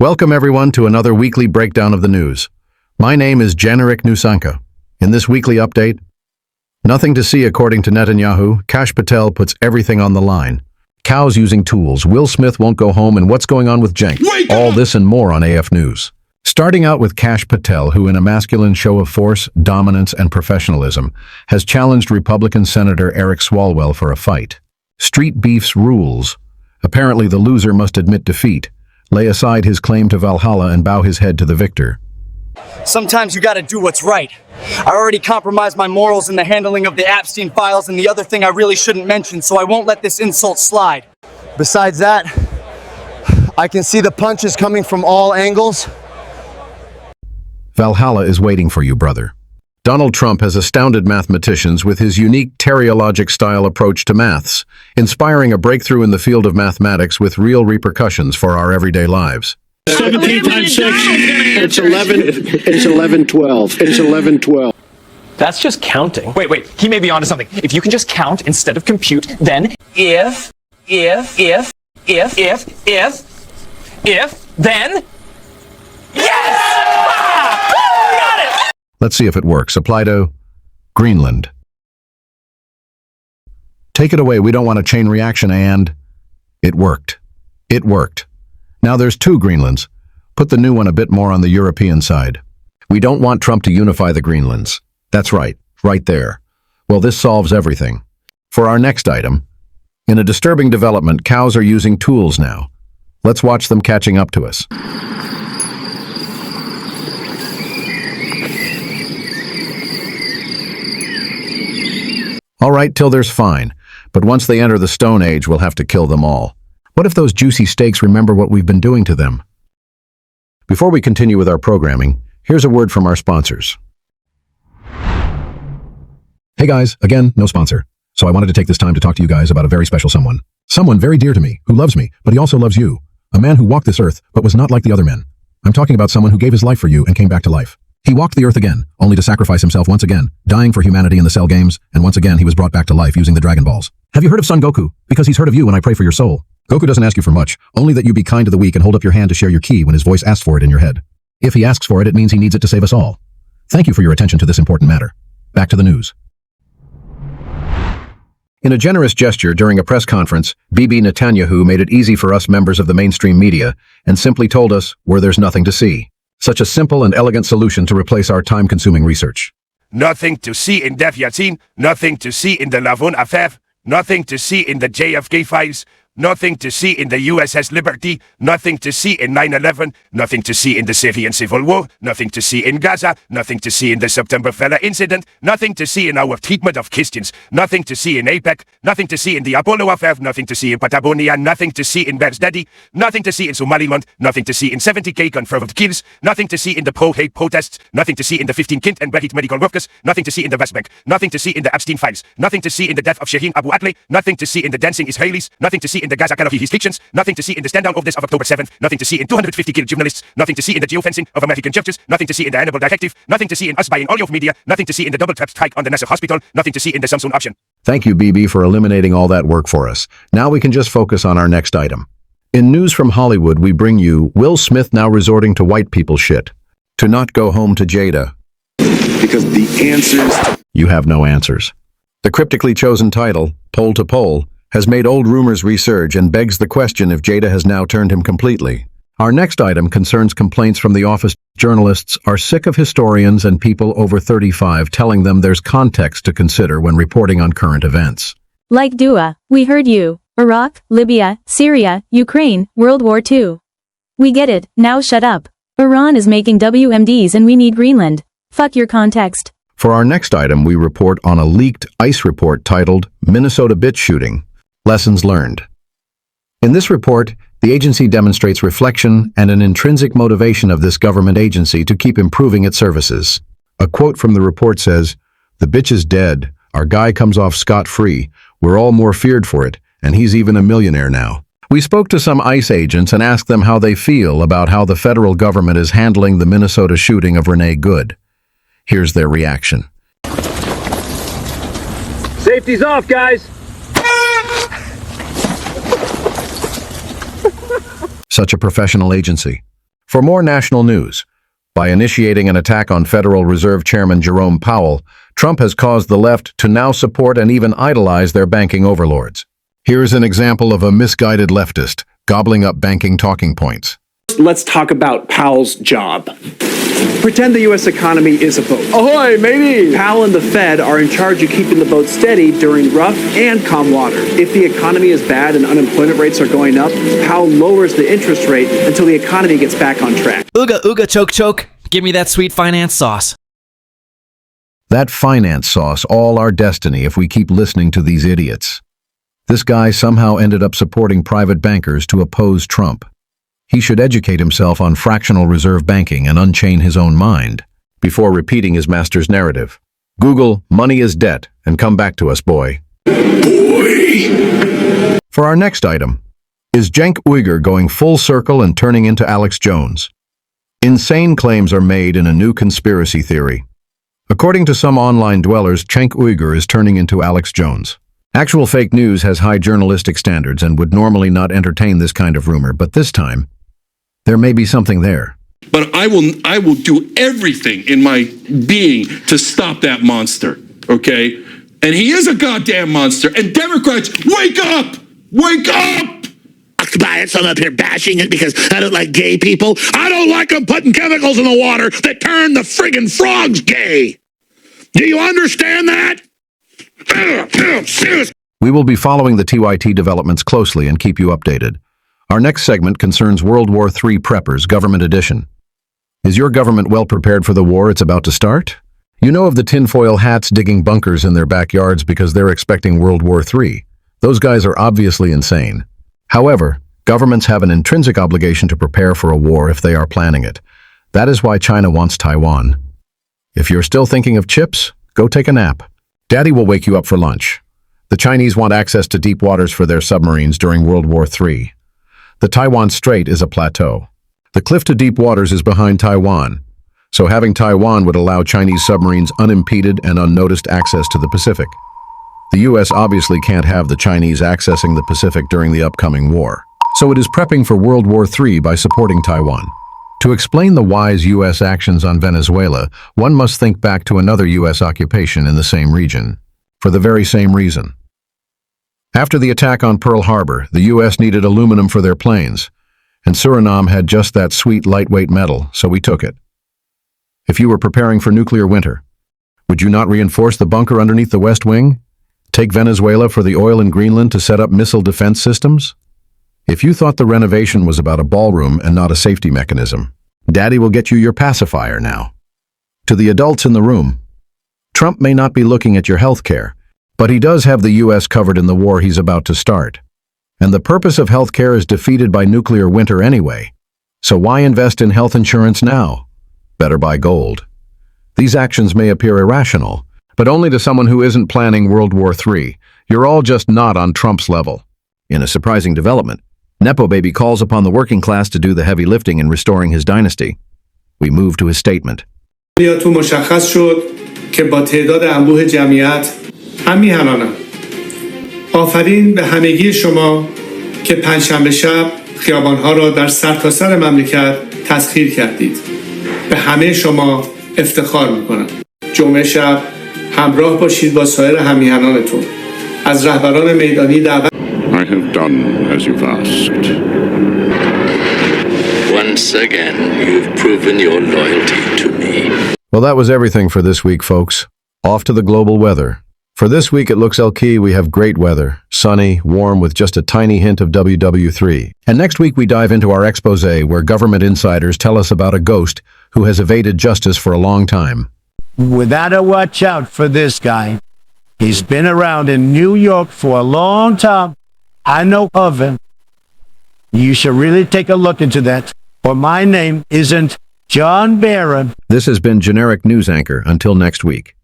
Welcome everyone to another weekly breakdown of the news. My name is Generic Nusanka. In this weekly update, nothing to see according to Netanyahu. Kash Patel puts everything on the line. Cows using tools. Will Smith won't go home, and what's going on with Cenk. All this and more on AF News. Starting out with Kash Patel, who in a masculine show of force, dominance, and professionalism, has challenged Republican Senator Eric Swalwell for a fight. Street beef's rules. Apparently the loser must admit defeat, lay aside his claim to Valhalla, and bow his head to the victor. Sometimes you gotta do what's right. I already compromised my morals in the handling of the Epstein files and the other thing I really shouldn't mention, so I won't let this insult slide. Besides that, I can see the punches coming from all angles. Valhalla is waiting for you, brother. Donald Trump has astounded mathematicians with his unique teleologic-style approach to maths, inspiring a breakthrough in the field of mathematics with real repercussions for our everyday lives. 17 times 6, it's 11, it's 1112, it's 1112. That's just counting. Wait, he may be onto something. If you can just count instead of compute, then if, then... Yes! Got it! Let's see if it works. Apply to Greenland. Take it away, we don't want a chain reaction, and it worked. It worked. Now there's two Greenlands. Put the new one a bit more on the European side. We don't want Trump to unify the Greenlands. That's right there. Well, this solves everything. For our next item, in a disturbing development, cows are using tools now. Let's watch them catching up to us. All right, till there's fine, but once they enter the Stone Age, we'll have to kill them all. What if those juicy steaks remember what we've been doing to them? Before we continue with our programming, here's a word from our sponsors. Hey guys, again, no sponsor. So I wanted to take this time to talk to you guys about a very special someone. Someone very dear to me, who loves me, but he also loves you. A man who walked this earth, but was not like the other men. I'm talking about someone who gave his life for you and came back to life. He walked the earth again, only to sacrifice himself once again, dying for humanity in the Cell games, and once again he was brought back to life using the Dragon Balls. Have you heard of Son Goku? Because he's heard of you when I pray for your soul. Goku doesn't ask you for much, only that you be kind to the weak and hold up your hand to share your ki when his voice asks for it in your head. If he asks for it, it means he needs it to save us all. Thank you for your attention to this important matter. Back to the news. In a generous gesture during a press conference, Bibi Netanyahu made it easy for us members of the mainstream media and simply told us where there's nothing to see. Such a simple and elegant solution to replace our time-consuming research. Nothing to see in Def Yatsin, nothing to see in the Lavon Affair, nothing to see in the JFK files, nothing to see in the USS Liberty, nothing to see in 9/11, nothing to see in the Syrian Civil War, nothing to see in Gaza, nothing to see in the September Fella incident, nothing to see in our treatment of Christians, nothing to see in APEC, nothing to see in the Apollo affair, nothing to see in Patagonia, nothing to see in Bear's Daddy, nothing to see in Somaliland, nothing to see in 70K confirmed kills, nothing to see in the pro-hate protests, nothing to see in the 15 killed and buried medical workers, nothing to see in the West Bank, nothing to see in the Epstein files, nothing to see in the death of Shaheen Abu Akleh, nothing to see in the dancing Israelis, nothing to see in the Gaza Canavi restrictions, nothing to see in the stand-down of this of October 7th, nothing to see in 250 killed journalists, nothing to see in the geofencing of American churches, nothing to see in the Hannibal Directive, nothing to see in us buying all of media, nothing to see in the double-trap strike on the Nasser hospital, nothing to see in the Samsung option. Thank you, Bibi, for eliminating all that work for us. Now we can just focus on our next item. In news from Hollywood, we bring you Will Smith now resorting to white people shit. To not go home to Jada. Because the answers... You have no answers. The cryptically chosen title, Pole to Pole, has made old rumors resurge and begs the question if Jada has now turned him completely. Our next item concerns complaints from the office. Journalists are sick of historians and people over 35 telling them there's context to consider when reporting on current events. Like Dua, we heard you. Iraq, Libya, Syria, Ukraine, World War II. We get it, now shut up. Iran is making WMDs and we need Greenland. Fuck your context. For our next item, we report on a leaked ICE report titled Minnesota Bitch Shooting. Lessons learned. In this report, the agency demonstrates reflection and an intrinsic motivation of this government agency to keep improving its services. A quote from the report says, "The bitch is dead. Our guy comes off scot-free. We're all more feared for it, and he's even a millionaire now." We spoke to some ICE agents and asked them how they feel about how the federal government is handling the Minnesota shooting of Renee Good. Here's their reaction. Safety's off, guys. Such a professional agency. For more national news, by initiating an attack on Federal Reserve Chairman Jerome Powell, Trump has caused the left to now support and even idolize their banking overlords. Here's an example of a misguided leftist gobbling up banking talking points. Let's talk about Powell's job. Pretend the U.S. economy is a boat. Ahoy, matey! Powell and the Fed are in charge of keeping the boat steady during rough and calm water. If the economy is bad and unemployment rates are going up, Powell lowers the interest rate until the economy gets back on track. Ooga ooga choke choke. Give me that sweet finance sauce. That finance sauce, all our destiny if we keep listening to these idiots. This guy somehow ended up supporting private bankers to oppose Trump. He should educate himself on fractional reserve banking and unchain his own mind before repeating his master's narrative. Google money is debt and come back to us, boy. For our next item, is Cenk Uygur going full circle and turning into Alex Jones? Insane claims are made in a new conspiracy theory. According to some online dwellers, Cenk Uygur is turning into Alex Jones. Actual fake news has high journalistic standards and would normally not entertain this kind of rumor, but this time, there may be something there. But I will do everything in my being to stop that monster, okay? And he is a goddamn monster. And Democrats, wake up! Wake up! By it, so I'm up here bashing it because I don't like gay people. I don't like them putting chemicals in the water that turn the friggin' frogs gay. Do you understand that? We will be following the TYT developments closely and keep you updated. Our next segment concerns World War III preppers, Government Edition. Is your government well prepared for the war it's about to start? You know of the tinfoil hats digging bunkers in their backyards because they're expecting World War III. Those guys are obviously insane. However, governments have an intrinsic obligation to prepare for a war if they are planning it. That is why China wants Taiwan. If you're still thinking of chips, go take a nap. Daddy will wake you up for lunch. The Chinese want access to deep waters for their submarines during World War III. The Taiwan Strait is a plateau. The cliff to deep waters is behind Taiwan, so having Taiwan would allow Chinese submarines unimpeded and unnoticed access to the Pacific. The U.S. obviously can't have the Chinese accessing the Pacific during the upcoming war, so it is prepping for World War III by supporting Taiwan. To explain the wise U.S. actions on Venezuela, one must think back to another U.S. occupation in the same region, for the very same reason. After the attack on Pearl Harbor, the U.S. needed aluminum for their planes, and Suriname had just that sweet lightweight metal, so we took it. If you were preparing for nuclear winter, would you not reinforce the bunker underneath the West Wing? Take Venezuela for the oil in Greenland to set up missile defense systems? If you thought the renovation was about a ballroom and not a safety mechanism, Daddy will get you your pacifier now. To the adults in the room, Trump may not be looking at your health care, but he does have the U.S. covered in the war he's about to start. And the purpose of health care is defeated by nuclear winter anyway. So why invest in health insurance now? Better buy gold. These actions may appear irrational, but only to someone who isn't planning World War III. You're all just not on Trump's level. In a surprising development, Nepobaby calls upon the working class to do the heavy lifting in restoring his dynasty. We move to his statement. همیهنانم آفرین به همگی شما که پنجشنبه شب خیابانها را در سرتاسر مملکت تسخیر کردید. به همه شما افتخار میکنم. جمعه شب همراه باشید با سایر همیهنانتون. از رهبران میدانی دعوت I have done as you've asked. Once again, you've proven your loyalty to me. Well, that was everything for this week, folks. Off to the global weather. For this week at Looks LK, we have great weather, sunny, warm with just a tiny hint of WW3. And next week we dive into our expose where government insiders tell us about a ghost who has evaded justice for a long time. We gotta watch out for this guy. He's been around in New York for a long time. I know of him. You should really take a look into that, or my name isn't John Barron. This has been Generic News Anchor. Until next week.